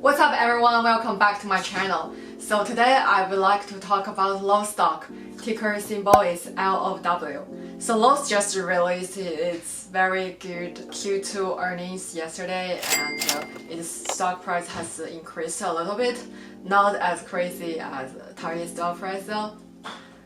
What's up everyone, welcome back to my channel. So today I would like to talk about LOWES stock, ticker symbol is LOW. So LOWES just released its very good Q2 earnings yesterday and its stock price has increased a little bit, not as crazy as target stock price though.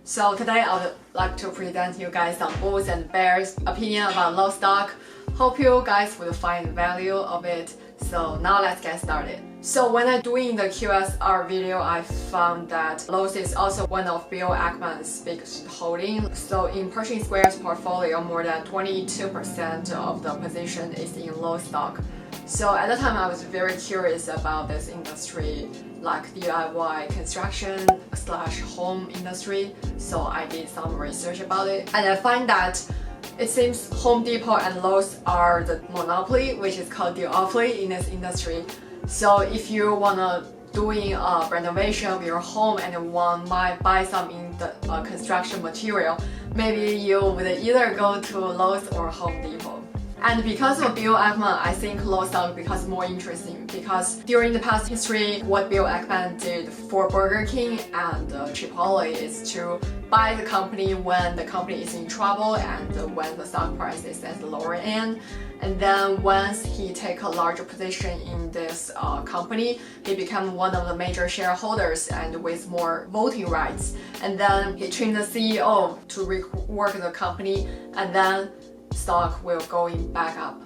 So today I would like to present you guys some bulls and bears opinion about LOWES stock. Hope you guys will find value of it. So now let's get started. So when I'm doing the QSR video, I found that LOWES is also one of Bill Ackman's big holdings. So in Pershing Square's portfolio, more than 22% of the position is in LOWES stock. So at the time, I was very curious about this industry, like DIY construction / home industry. So I did some research about it, and I find that it seems Home Depot and LOWES are the monopoly, which is called duopoly in this industry. So if you wanna doing a renovation of your home and buy some in the construction material, maybe you would either go to LOWES or Home Depot. And because of Bill Ackman, I think LOWES stock becomes more interesting because during the past history, what Bill Ackman did for Burger King and Chipotle is to buy the company when the company is in trouble and when the stock price is at the lower end. And then once he take a larger position in this company, he become one of the major shareholders and with more voting rights. And then he trained the CEO to rework the company, and then stock will going back up.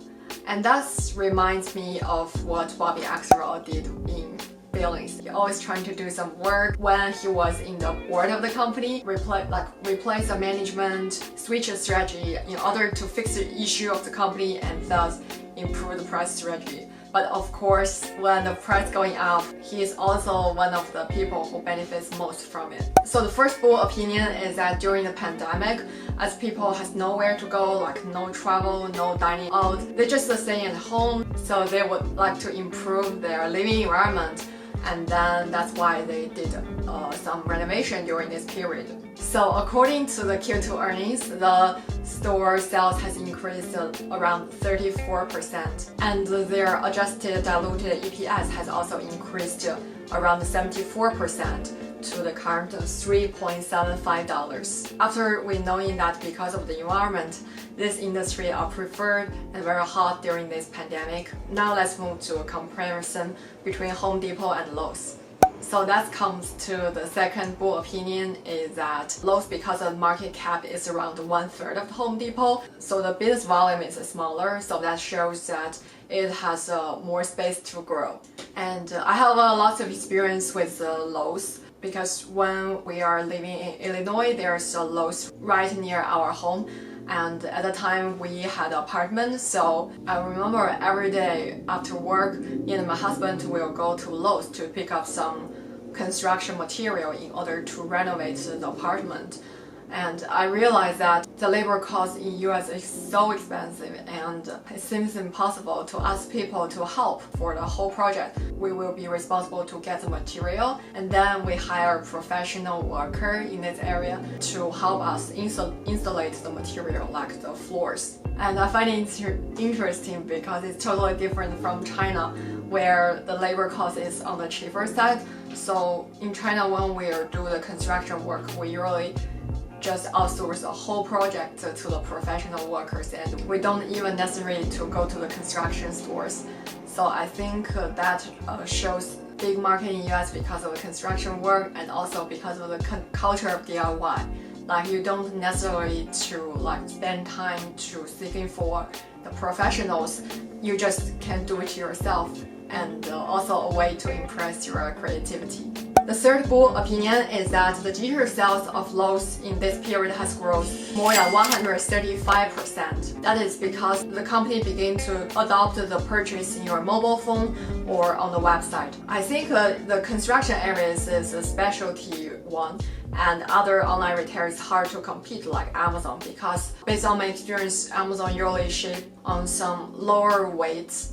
And that reminds me of what Bobby Axelrod did in Billings. He always trying to do some work when he was in the board of the company, replace the management, switch a strategy in order to fix the issue of the company and thus improve the price strategy. But of course, when the price going up, he is also one of the people who benefits most from it. So the first bull opinion is that during the pandemic, as people has nowhere to go, like no travel, no dining out, they just stay at home, so they would like to improve their living environment. And then that's why they did some renovation during this period. So according to the Q2 earnings, the store sales has increased around 34%, and their adjusted diluted EPS has also increased around 74% to the current $3.75. After we knowing that because of the environment, this industry are preferred and very hot during this pandemic. Now let's move to a comparison between Home Depot and LOWES. So that comes to the second bull opinion is that LOWES, because the market cap is around 1/3 of Home Depot, so the business volume is smaller, so that shows that it has more space to grow. And I have lots of experience with LOWES because when we are living in Illinois, there's a LOWES right near our home. And at the time we had an apartment, so I remember every day after work, me and my husband will go to LOWES to pick up some construction material in order to renovate the apartment. And I realized that the labor cost in US is so expensive and it seems impossible to ask people to help for the whole project. We will be responsible to get the material, and then we hire a professional worker in this area to help us installate the material like the floors. And I find it interesting because it's totally different from China, where the labor cost is on the cheaper side. So in China, when we do the construction work, we usually just outsource the whole project to the professional workers, and we don't even necessarily to go to the construction stores. So I think that shows big market in US because of the construction work and also because of the culture of DIY. Like you don't necessarily to spend time to seeking for the professionals. You just can do it yourself, and also a way to impress your creativity. The third bull opinion is that the digital sales of LOWES in this period has grown more than 135%. That is because the company began to adopt the purchase in your mobile phone or on the website. I think the construction areas is a specialty one, and other online retailers hard to compete like Amazon because based on my experience, Amazon usually ship on some lower weights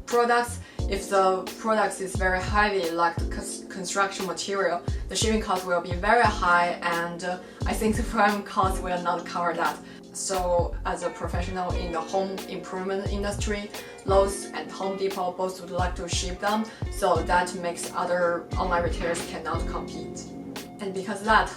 products. If the product is very heavy, like the construction material, the shipping cost will be very high, and I think the prime cost will not cover that. So as a professional in the home improvement industry, Lowe's and Home Depot both would like to ship them, so that makes other online retailers cannot compete. And because of that,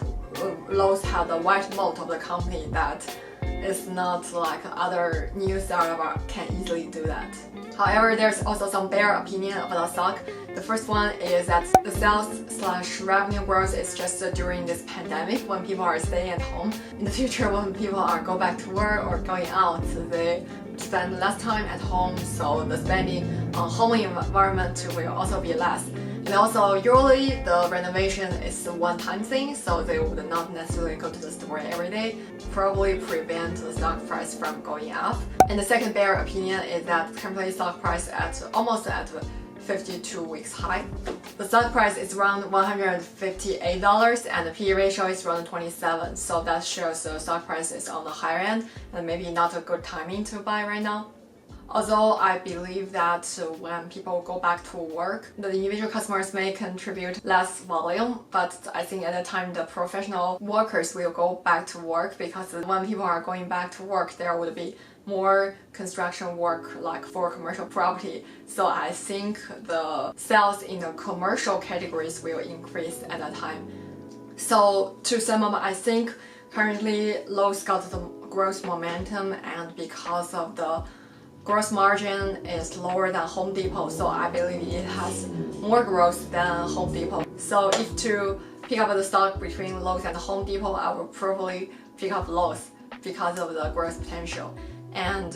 Lowe's had the white moat of the company that is not like other new startup can easily do that. However, there's also some bear opinion about the stock. The first one is that the sales/revenue growth is just during this pandemic when people are staying at home. In the future, when people are go back to work or going out, they spend less time at home, so the spending on home environment will also be less. And also, usually the renovation is a one-time thing, so they would not necessarily go to the store every day, probably prevent the stock price from going up. And the second bear opinion is that company stock price almost at 52 weeks high. The stock price is around $158 and the PE ratio is around 27, so that shows the stock price is on the higher end and maybe not a good timing to buy right now. Although I believe that when people go back to work, the individual customers may contribute less volume, but I think at the time the professional workers will go back to work because when people are going back to work, there would be more construction work like for commercial property. So I think the sales in the commercial categories will increase at that time. So to sum up, I think currently Lowe's got the growth momentum, and because of the gross margin is lower than Home Depot, so I believe it has more growth than Home Depot. So if to pick up the stock between Lowe's and Home Depot, I would probably pick up Lowe's because of the growth potential. And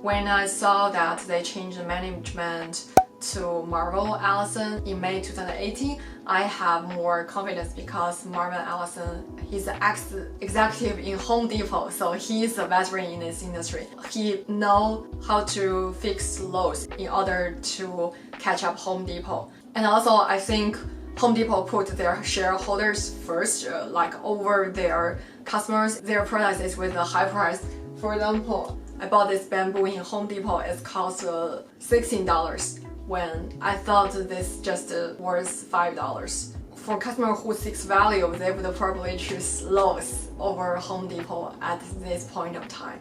when I saw that they changed the management to Marvel Allison in May 2018, I have more confidence because Marvel Allison, he's an ex-executive in Home Depot, so he's a veteran in this industry. He knows how to fix Lowe's in order to catch up Home Depot. And also, I think Home Depot put their shareholders first, like over their customers. Their product is with a high price. For example, I bought this bamboo in Home Depot. It cost $16 when I thought this just worth $5. For customer who seeks value, they would probably choose Lowe's over Home Depot at this point of time.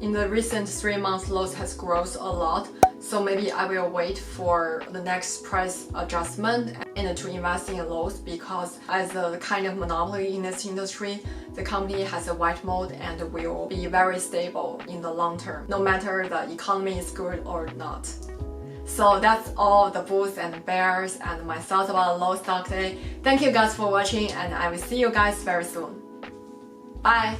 In the recent 3 months, Lowe's has grown a lot, so maybe I will wait for the next price adjustment and to invest in Lowe's, because as a kind of monopoly in this industry, the company has a white moat and will be very stable in the long term, no matter the economy is good or not. So that's all the bulls and bears and my thoughts about Lowe's stock today. Thank you guys for watching, and I will see you guys very soon. Bye!